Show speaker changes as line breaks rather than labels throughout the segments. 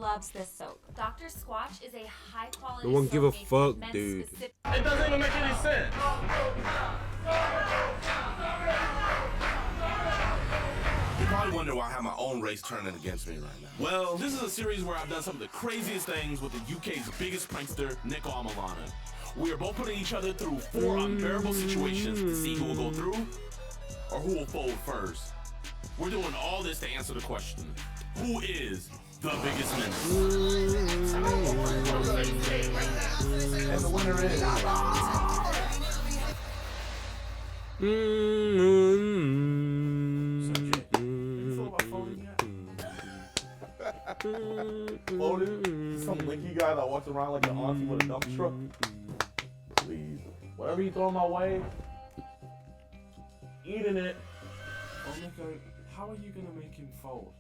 loves this soap. Dr. Squatch is a high-quality
No one
soap
give a
made
fuck,
with men's
dude.
specific-
It doesn't even make any sense.
You probably wonder why I have my own race turning against me right now. Well, this is a series where I've done some of the craziest things with the UK's biggest prankster, Niko. We are both putting each other through 4 unbearable situations to see who will go through or who will fold first. We're doing all this to answer the question, who is the biggest menace?
And the winner is... Folded? Some linky guy that walks around like an auntie with a dump truck? Please. Whatever you throw my way, eating it.
Oh, Niko, how are you gonna make him fold?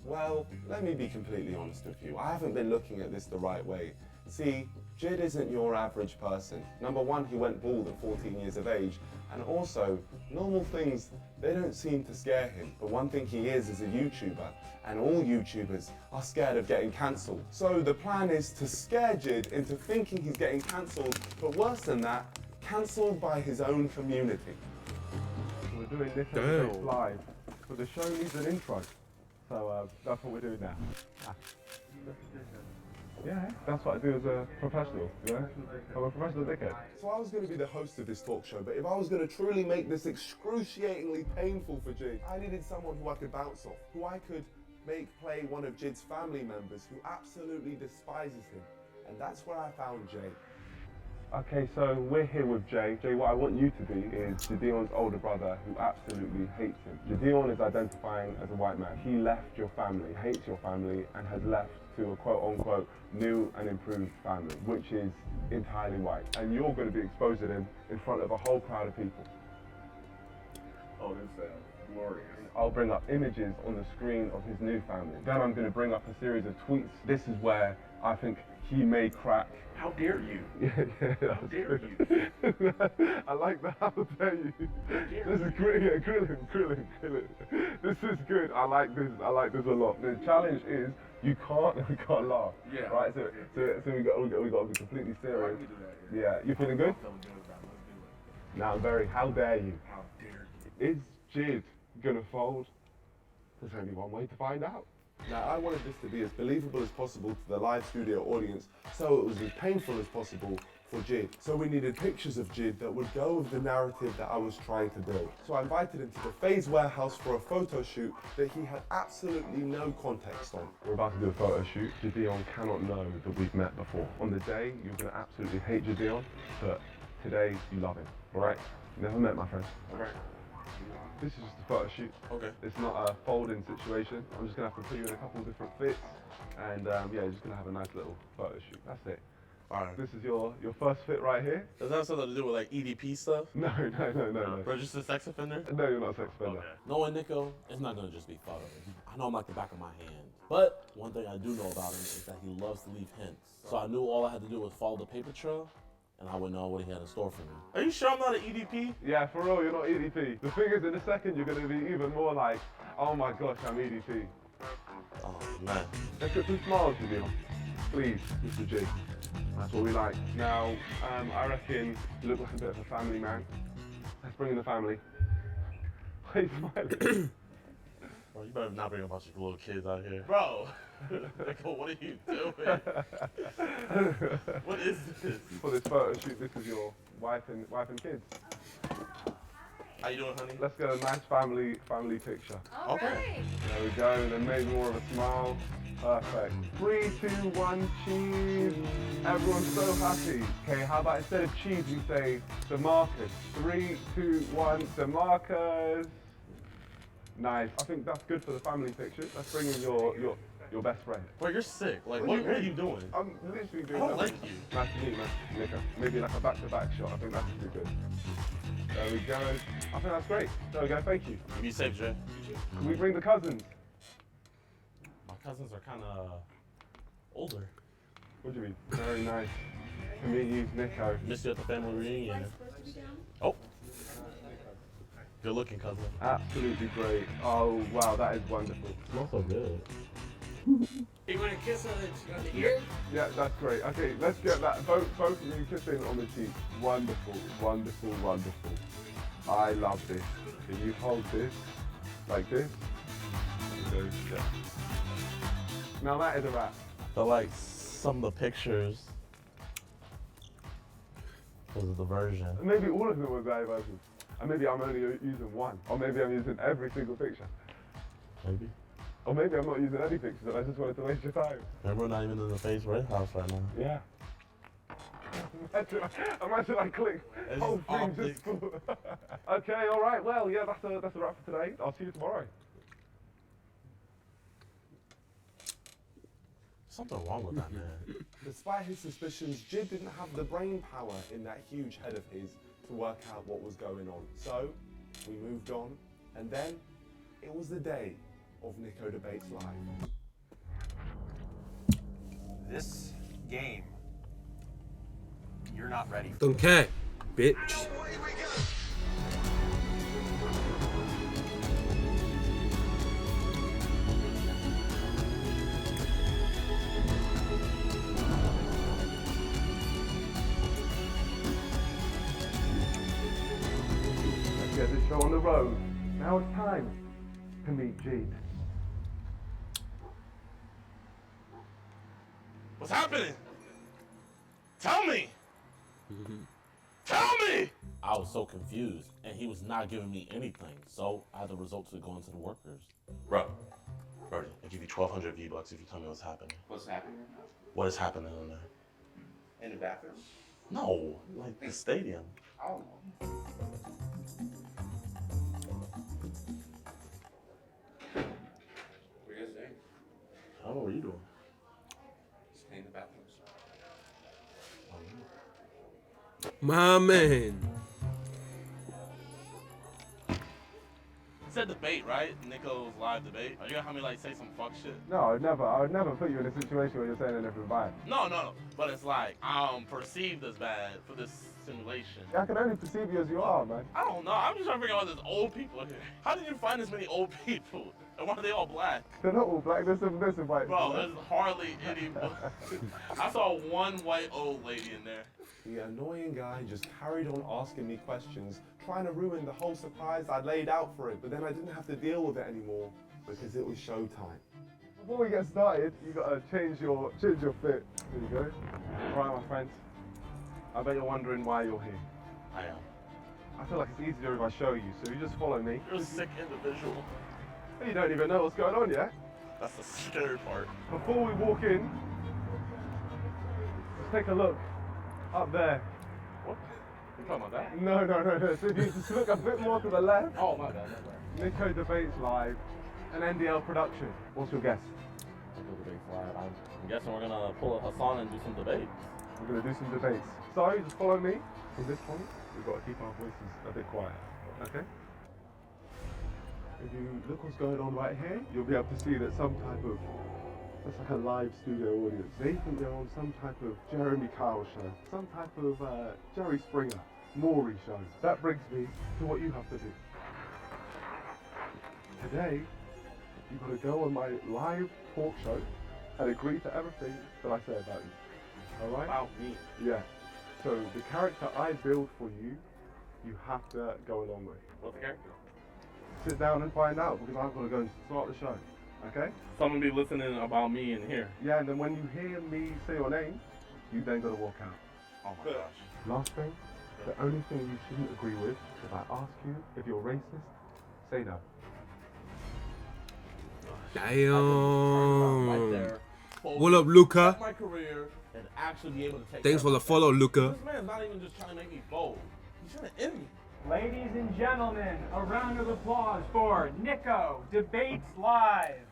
Well, let me be completely honest with you. I haven't been looking at this the right way. See, Jid isn't your average person. Number one, he went bald at 14 years of age. And also, normal things, they don't seem to scare him. But one thing he is a YouTuber. And all YouTubers are scared of getting cancelled. So the plan is to scare Jid into thinking he's getting cancelled. But worse than that, cancelled by his own community.
We're doing this episode live, but the show needs an intro. So that's what we're doing now. Yeah, that's what I do as a professional, you know? I'm a professional dickhead.
So I was going to be the host of this talk show, but if I was going to truly make this excruciatingly painful for Jid, I needed someone who I could bounce off, who I could make play one of Jid's family members who absolutely despises him. And that's where I found Jay.
Okay, so we're here with Jay. Jay, what I want you to be is Jidion's older brother who absolutely hates him. Jidion is identifying as a white man. He left your family, hates your family, and has left to a quote-unquote new and improved family, which is entirely white. And you're going to be exposing him in front of a whole crowd of people.
Oh, this sounds glorious.
I'll bring up images on the screen of his new family. Then I'm going to bring up a series of tweets. This is where I think he may crack.
How dare you?
Yeah,
How dare you?
I like that. How dare you? This is great. Yeah, grill him. This is good. I like this a lot. The challenge is we can't laugh.
Yeah.
Right. So we got to be completely serious. Yeah. You feeling good?
I'm feeling good about it. Let's do it.
Now I'm very. How dare you?
How dare you?
Is Jid gonna fold? There's only one way to find out.
Now, I wanted this to be as believable as possible to the live studio audience, so it was as painful as possible for Jid. So we needed pictures of Jid that would go with the narrative that I was trying to build. So I invited him to the FaZe warehouse for a photo shoot that he had absolutely no context on.
We're about to do a photo shoot. Jidion cannot know that we've met before. On the day, you're gonna absolutely hate Jidion, but today, you love him, all right? Never met, my friend.
All right.
This is just a photo shoot.
Okay.
It's not a folding situation. I'm just gonna have to put you in a couple of different fits, and yeah, you're just gonna have a nice little photo shoot. That's it.
All right.
This is your first fit right here.
Does that have something to do with like EDP stuff?
No.
Registered sex offender?
No, you're not a sex offender.
Okay. Knowing Niko, it's not gonna just be photos. I know him like the back of my hand. But one thing I do know about him is that he loves to leave hints. So I knew all I had to do was follow the paper trail, and I would know what he had in store for me. Are you sure I'm not an EDP?
Yeah, for real, you're not EDP. The thing is, in a second, you're gonna be even more like, oh my gosh, I'm EDP.
Oh man.
Let's get some smiles, Jidion. Please, Mr. J. That's what we like. Now, I reckon you look like a bit of a family man. Let's bring in the family. Why are you smiling?
Bro, you better not bring a bunch of little kids out here. Bro! Niko, what are you doing? What is this?
For this photo shoot, this is your wife and kids.
How you doing, honey?
Let's get a nice family picture.
All right.
There we go, then maybe more of a smile. Perfect. 3, 2, 1, cheese. Everyone's so happy. Okay, how about instead of cheese, we say DeMarcus. 3, 2, 1, DeMarcus. Nice. I think that's good for the family picture. Let's bring in your best friend.
Bro, you're sick. Like, what are you doing?
I'm literally doing
I don't
nothing.
like you.
Nice to meet you, man. Niko. Maybe like a back-to-back shot. I think that's pretty good. There we go. I think that's great. There we go. Thank you.
You be safe, Jay.
Can we bring the cousins?
My cousins are kind of older.
What do you mean? Very nice to meet you, Niko.
Missed you at the family reunion. Oh. Good looking, cousin.
Absolutely great. Oh, wow, that is wonderful.
Smells so good.
You want to kiss her?
Yeah, that's great. Okay, let's get that. Both of you kissing on the cheek. Wonderful, wonderful, wonderful. I love this. If you hold this like this, it goes, yeah. Now that is a wrap.
I feel like some of the pictures was a diversion.
Maybe all of them were diversions. And maybe I'm only using one. Or maybe I'm using every single picture.
Maybe.
Or maybe I'm not using any pictures and I just wanted to waste your time.
Remember, we're not even in the Face Red House right now.
Yeah. Imagine I click.
It's
Whole thing
optic.
just full. Okay, all right. Well, yeah, that's a wrap for today. I'll see you tomorrow.
Something wrong with that man.
Despite his suspicions, Jid didn't have the brain power in that huge head of his to work out what was going on. So, we moved on, and then it was the day of Niko Debates Live.
This game, you're not ready for.
Don't care, bitch.
Let's get this show on the road. Now it's time to meet Jid.
What's happening? Tell me! Tell me!
I was so confused, and he was not giving me anything, so I had to resort to going to the workers. Bro, Brody, I'll give you 1,200 V-Bucks if you tell me what's happening.
What's happening right now?
What is happening in there?
In the bathroom?
No, like the stadium.
I don't know. What are you guys doing?
I don't know what you're doing.
Just cleaning the bathrooms.
My man.
It's a debate, right? Niko's live debate. Are you gonna have me like say some fuck shit?
No, I would never put you in a situation where you're saying anything bad.
No. But it's like I'm perceived as bad for this simulation.
I can only perceive you as you are, man.
I don't know. I'm just trying to figure out this old people here. How did you find this many old people? And why are they all black?
They're not all black, there's some white.
Bro, there's hardly any. I saw one white old lady in there.
The annoying guy just carried on asking me questions, trying to ruin the whole surprise I'd laid out for it, but then I didn't have to deal with it anymore because it was showtime.
Before we get started, you gotta change your fit. There you go. Alright, my friends. I bet you're wondering why you're here.
I am.
I feel like it's easier if I show you, so you just follow me.
You're a sick individual.
You don't even know what's going on yet.
That's the scary part.
Before we walk in, let's take a look up there.
What? You talking about that?
No. So if you just look a bit more to the left,
Oh, my bad.
Niko Debates Live, an NDL production. What's your guess?
I'm guessing we're gonna pull a Hassan and do some debates.
We're gonna do some debates. So just follow me. From this point, we've got to keep our voices a bit quiet. Okay? If you look what's going on right here, you'll be able to see that some type of, that's like a live studio audience. They think they're on some type of Jeremy Kyle show, some type of Jerry Springer, Maury show. That brings me to what you have to do. Today, you've got to go on my live talk show and agree to everything that I say about you. All right?
About me.
Yeah. So the character I build for you, you have to go along with.
What's the character?
Sit down and find out because I've got to go and start the show. Okay?
Someone be listening about me in here.
Yeah, and then when you hear me say your name, you then got to walk out.
Oh my gosh.
Last thing, the only thing you shouldn't agree with, if I ask you if you're racist, say no.
Damn.
Right there.
What up, Luca?
My career and actually be able to take.
Thanks
care
for the
of
follow,
myself.
Luca.
This man's not even just trying to make me fold. He's trying to end me.
Ladies and gentlemen, a round of applause for Niko Debates Live.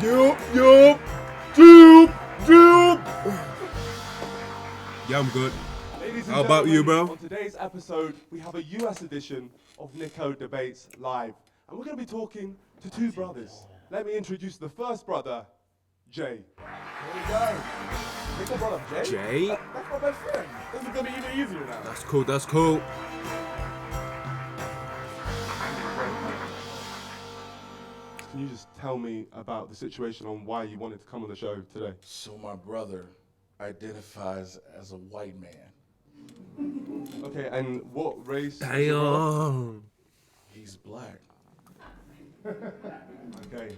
Yup. Yeah, I'm good.
Ladies and
How about you,
gentlemen,
bro?
On today's episode, we have a US edition of Niko Debates Live. And we're going to be talking to two brothers. Let me introduce the first brother, Jay.
Here we go. Niko brought up Jay.
Jay?
That's my best friend. This is gonna be even easier now.
That's cool.
can you just tell me about the situation on why you wanted to come on the show today?
So my brother identifies as a white man.
Okay, and what race? is your brother?
Damn.
He's black.
Okay.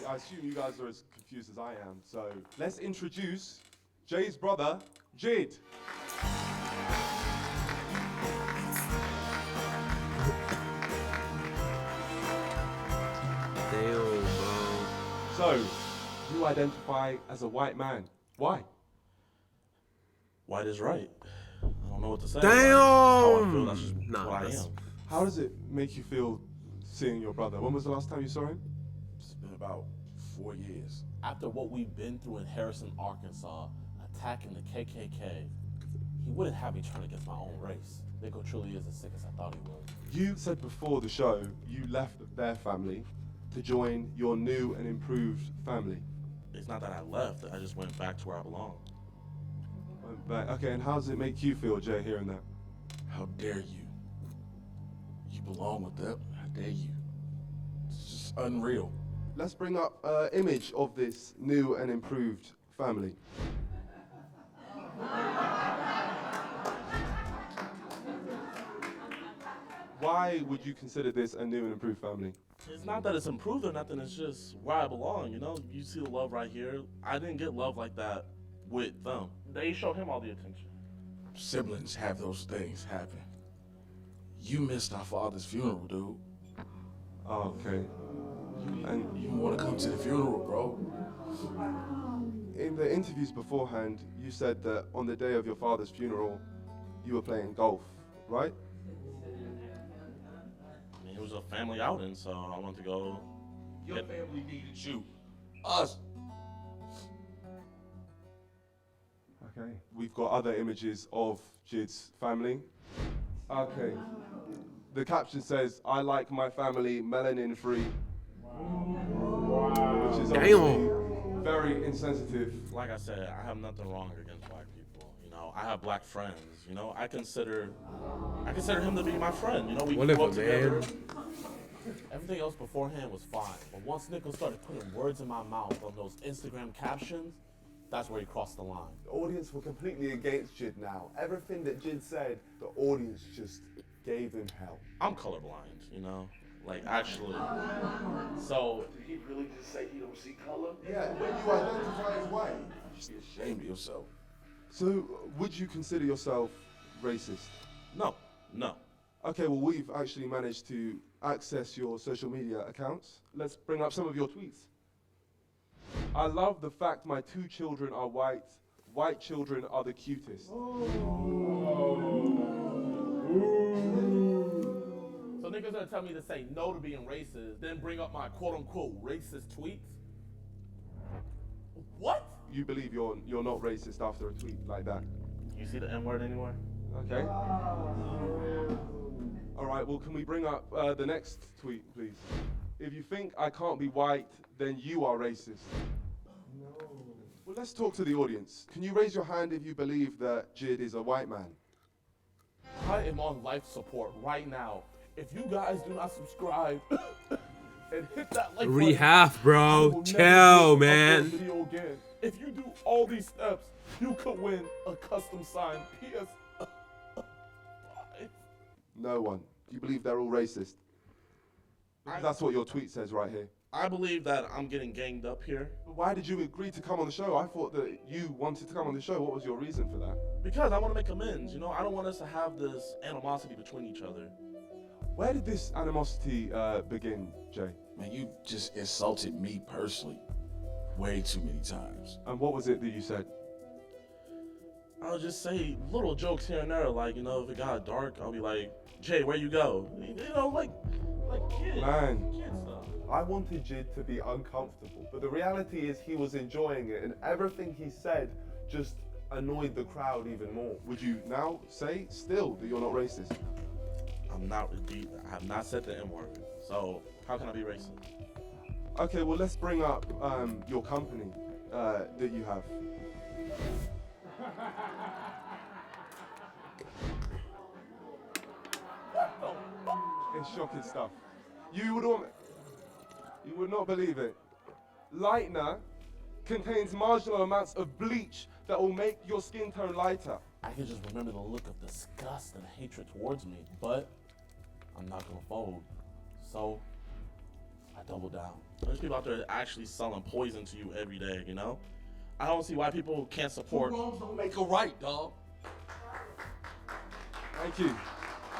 I assume you guys are as confused as I am, so let's introduce Jay's brother, Jid.
Damn, bro.
So, you identify as a white man. Why?
White is right. I don't know what to say.
Damn!
How I feel, that's just
Nah,
what I
that's-
am.
How does it make you feel seeing your brother? When was the last time you saw him?
It's been about 4 years.
After what we've been through in Harrison, Arkansas, attacking the KKK, he wouldn't have me turn against my own race. Niko truly is as sick as I thought he was.
You said before the show you left their family to join your new and improved family.
It's not that I left, I just went back to where I belong.
Went back. Okay, and how does it make you feel, Jay, hearing that?
How dare you? You belong with them. How dare you? It's just unreal.
Let's bring up an image of this new and improved family. Why would you consider this a new and improved family?
It's not that it's improved or nothing, it's just where I belong, you know? You see the love right here. I didn't get love like that with them. They show him all the attention.
Siblings have those things happen. You missed our father's funeral, dude.
Oh, okay. And
You want to come to the funeral, bro?
in the interviews beforehand, you said that on the day of your father's funeral, you were playing golf, right?
I mean, it was a family outing, so I wanted to go.
Your family needed you. Us.
Okay. We've got other images of Jid's family. Okay. The caption says, "I like my family melanin free." Which is obviously very insensitive.
Like I said, I have nothing wrong against white people. You know, I have black friends. You know, I consider him to be my friend. You know, we grew
Whatever,
up together.
man.
Everything else beforehand was fine, but once Niko started putting words in my mouth on those Instagram captions, that's where he crossed the line.
The audience were completely against Jid now. Everything that Jid said, the audience just gave him hell.
I'm colorblind, you know, like actually. So
Did he really just say he don't see color?
Yeah, when you identify as white.
You should be ashamed of yourself.
So, would you consider yourself racist?
no.
Okay, well, we've actually managed to access your social media accounts. Let's bring up some of your tweets. I love the fact my 2 children are white. White children are the cutest.
So Niko's gonna tell me to say no to being racist, then bring up my quote unquote racist tweets? What?
You believe you're not racist after a tweet like that?
You see the N word anywhere?
Okay. All right, well, can we bring up the next tweet, please? If you think I can't be white, then you are racist. No. Well, let's talk to the audience. Can you raise your hand if you believe that Jid is a white man?
I am on life support right now. If you guys do not subscribe and hit that like
Already
button,
half,
I
bro.
will never
Chill,
do an
man.
upload video again. If you do all these steps, you could win a custom signed PS5.
No one. You believe they're all racist? Because that's what your tweet says right here.
I believe that I'm getting ganged up here
But why did you agree to come on the show? I thought that you wanted to come on the show. What was your reason for that?
because I want to make amends. You know, I don't want us to have this animosity between each other.
Where did this animosity begin, Jay?
Man, you just insulted me personally way too many times.
And what was it that you said?
I'll just say little jokes here and there, like, you know, if it got dark, I'll be like, Jay, where you go? You know, like kids.
Man.
Kid stuff.
I wanted Jid to be uncomfortable, but the reality is he was enjoying it, and everything he said just annoyed the crowd even more.
Would you now say still that you're not racist?
I have not said the N word. So how can I be racist?
Okay, well, let's bring up your company that you have. It's shocking stuff. You would want... You would not believe it. Lightener contains marginal amounts of bleach that will make your skin tone lighter.
I can just remember the look of disgust and hatred towards me, but I'm not gonna fold. So I double down.
There's people out there actually selling poison to you every day, you know? I don't see why people can't support.
Two wrongs don't make a right, dog.
Thank you.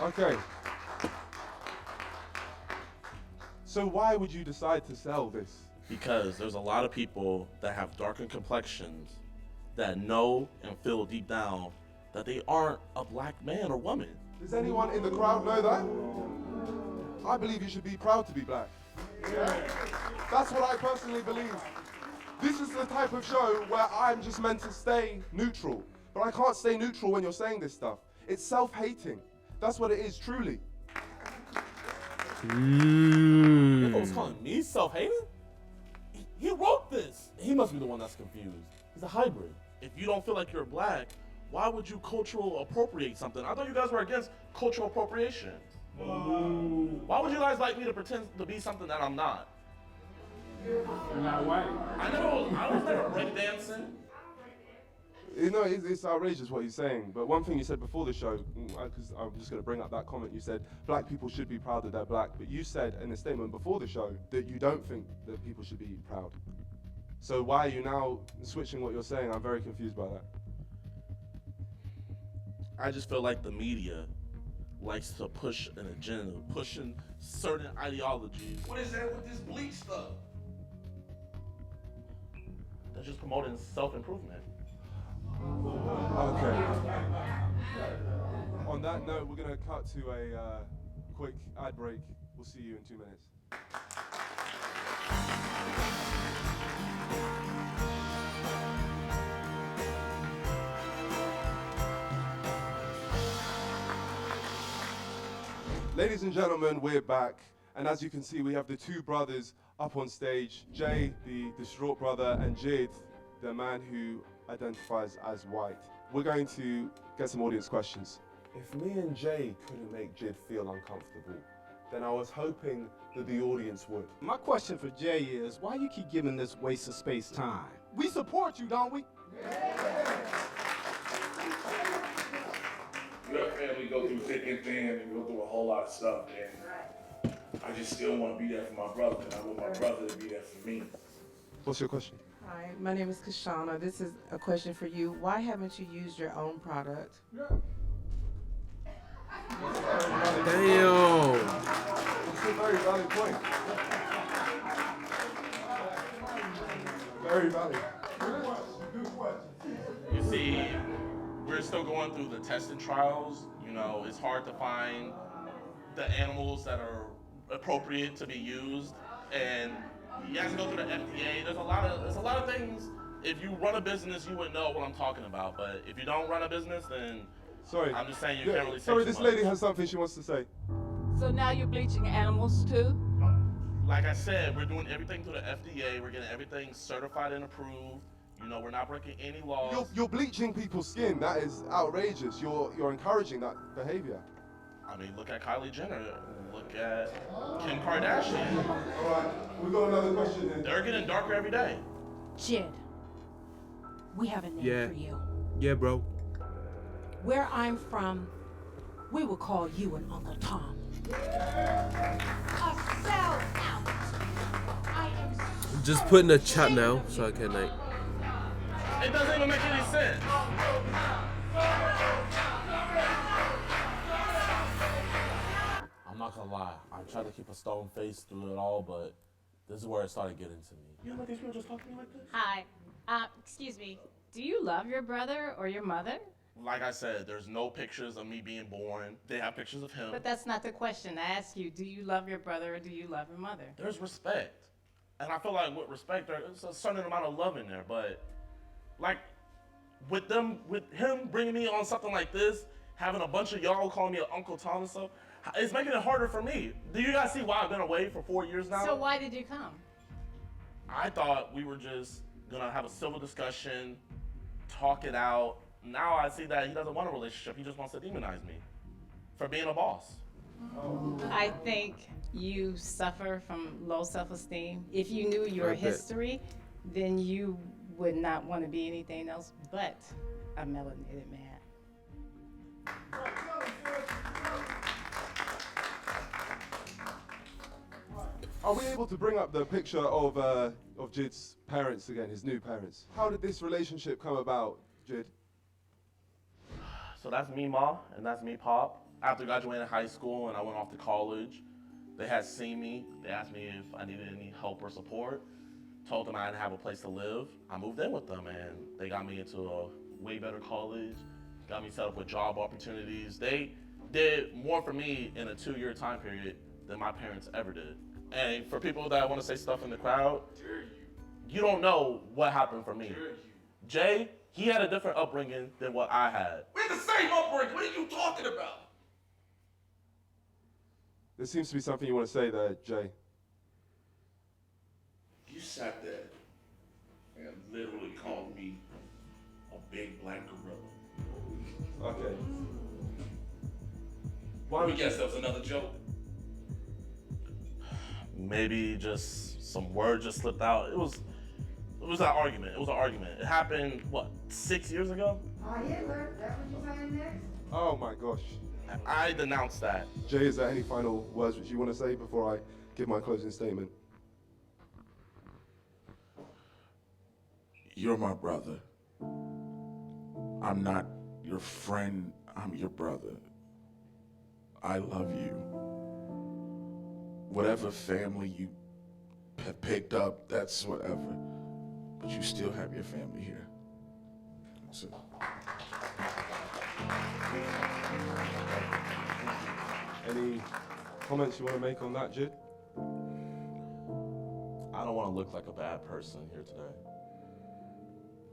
Okay. So why would you decide to sell this?
Because there's a lot of people that have darkened complexions that know and feel deep down that they aren't a black man or woman.
Does anyone in the crowd know that? I believe you should be proud to be black. That's what I personally believe. This is the type of show where I'm just meant to stay neutral. But I can't stay neutral when you're saying this stuff. It's self-hating. That's what it is, truly.
Niko was calling me self-hating? He wrote this. He must be the one that's confused. He's a hybrid.
If you don't feel like you're black, why would you cultural appropriate something? I thought you guys were against cultural appropriation. Why would you guys like me to pretend to be something that I'm not?
In that way.
I was never breakdancing.
You know, it's outrageous what he's saying. But one thing you said before the show, because I'm just going to bring up that comment, you said black people should be proud that they're black. But you said in a statement before the show that you don't think that people should be proud. So why are you now switching what you're saying? I'm very confused by that.
I just feel like the media likes to push an agenda, pushing certain ideologies.
What is that with this bleach stuff?
They're just promoting self-improvement.
Okay. On that note, we're going to cut to a quick ad break. We'll see you in 2 minutes. Ladies and gentlemen, we're back. And as you can see, we have the two brothers up on stage. Jay, the distraught brother, and Jid, the man who identifies as white. We're going to get some audience questions. If me and Jay couldn't make Jid feel uncomfortable, then I was hoping that the audience would.
My question for Jay is, why you keep giving this waste of space time? We support you, don't we?
Your family go through thick and thin and go through a whole lot of stuff, and I just still want to be there for my brother, and I want my brother to be there for me.
What's your question?
Hi, my name is Kashana. This is a question for you. Why haven't you used your own product?
Damn.
That's a very valid point. Very valid.
You see, we're still going through the testing trials. You know, it's hard to find the animals that are appropriate to be used, and you have to go through the FDA. There's a lot of things. If you run a business, you would know what I'm talking about. But if you don't run a business, then
Sorry.
I'm just saying you can't really say
Sorry,
too
this
much.
lady has something she wants to say.
So now you're bleaching animals too?
Like I said, we're doing everything through the FDA. We're getting everything certified and approved. You know, we're not breaking any laws.
You're bleaching people's skin. That is outrageous. You're encouraging that behavior.
I mean, look at Kylie Jenner. Look at Kim Kardashian.
All right, we got another question then.
They're getting darker every day.
Jid, we have a name
Yeah.
for you.
Yeah, bro.
Where I'm from, we will call you an Uncle Tom. A sellout. I am
Just put in the chat now so I can like.
It doesn't even make any sense.
I'm not gonna lie. I tried to keep a stone face through it all, but this is where it started getting to me.
You know what these people just talk to me like this?
Hi. Excuse me. Do you love your brother or your mother?
Like I said, there's no pictures of me being born. They have pictures of him.
But that's not the question. I ask you, do you love your brother or do you love your mother?
There's respect. And I feel like with respect, there's a certain amount of love in there. But like with him bringing me on something like this, having a bunch of y'all calling me an Uncle Tom and stuff, it's making it harder for me. Do you guys see why I've been away for 4 years now?
So why did you come?
I thought we were just gonna have a civil discussion, talk it out. Now I see that he doesn't want a relationship. He just wants to demonize me for being a boss.
I think you suffer from low self-esteem. If you knew your
Right.
history, then you would not want to be anything else but a melanated man.
Are we able to bring up the picture of Jid's parents again, his new parents? How did this relationship come about, Jid?
So that's me, Ma, and that's me, Pop. After graduating high school and I went off to college, they had seen me. They asked me if I needed any help or support. Told them I didn't have a place to live. I moved in with them, and they got me into a way better college, got me set up with job opportunities. They did more for me in a 2-year time period than my parents ever did. And for people that want to say stuff in the crowd, you don't know what happened for me. Jay, he had a different upbringing than what I had.
We're the same upbringing. What are you talking about?
There seems to be something you want to say there, Jay.
You sat there and literally called me a big black gorilla.
Okay.
Let me guess, that was another joke.
Maybe just some words just slipped out. It was an argument. It was an argument. It happened, what, 6 years ago?
Hitler, that what you saying next?
Oh my gosh.
I denounced that.
Jay, is there any final words which you want to say before I give my closing statement?
You're my brother. I'm not your friend, I'm your brother. I love you. Whatever family you have picked up, that's whatever. But you still have your family here. That's it.
Any comments you want to make on that, Jid?
I don't want to look like a bad person here today.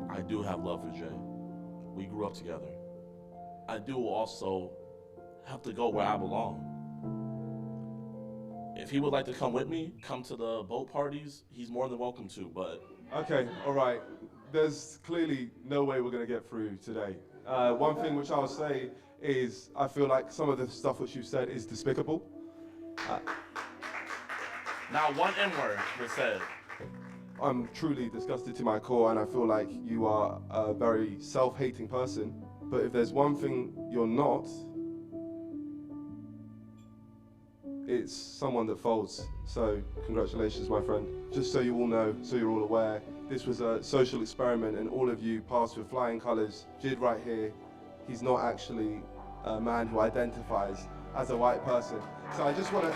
I do have love for Jay. We grew up together. I do also have to go where I belong. If he would like to come with me, come to the boat parties, he's more than welcome to, but...
Okay, all right. There's clearly no way we're going to get through today. One thing which I'll say is I feel like some of the stuff which you've said is despicable.
Not one N-word was said.
I'm truly disgusted to my core, and I feel like you are a very self-hating person. But if there's one thing you're not, it's someone that folds. So congratulations, my friend. Just so you all know, so you're all aware, this was a social experiment, and all of you passed with flying colours. Jid right here, he's not actually a man who identifies as a white person. So I just want to...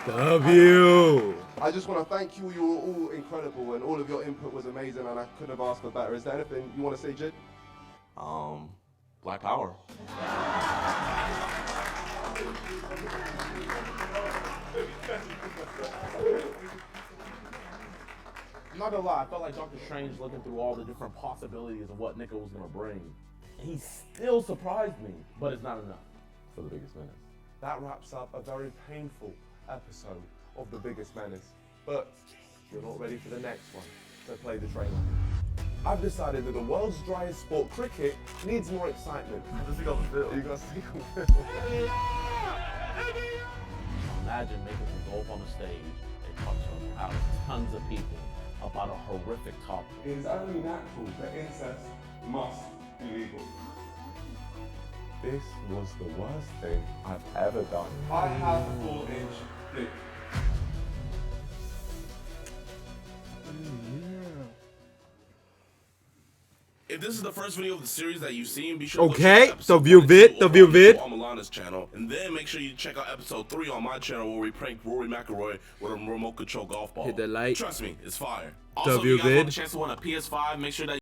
Love you.
I just want to thank you. You were all incredible, and all of your input was amazing, and I couldn't have asked for better. Is there anything you want to say, Jid?
Black Power. I'm not gonna lie, I felt like Dr. Strange looking through all the different possibilities of what Niko was gonna bring. He still surprised me, but it's not enough for the Biggest Menace.
That wraps up a very painful episode of The Biggest Menace. But you're not ready for the next one, so play the trailer. I've decided that the world's driest sport, cricket, needs more excitement.
I just got the field.
You got to see on film.
Imagine making some golf on the stage and talk to about tons of people about a horrific topic.
It is only natural that incest must be legal. This was the worst thing I've ever done. I have a 4-inch dick.
If this is the first video of the series that you've seen, be sure to
Okay,
check out
the
episode
view
1 and
vid,
2
the
over
view
on
vid.
Niko Amalana's channel, and then make sure you check out episode 3 on my channel where we prank Rory McIlroy with a remote control golf ball.
Hit that like.
Trust me, it's fire.
The
Also, if
view
you guys want
vid.
a chance to win a PS5, make sure that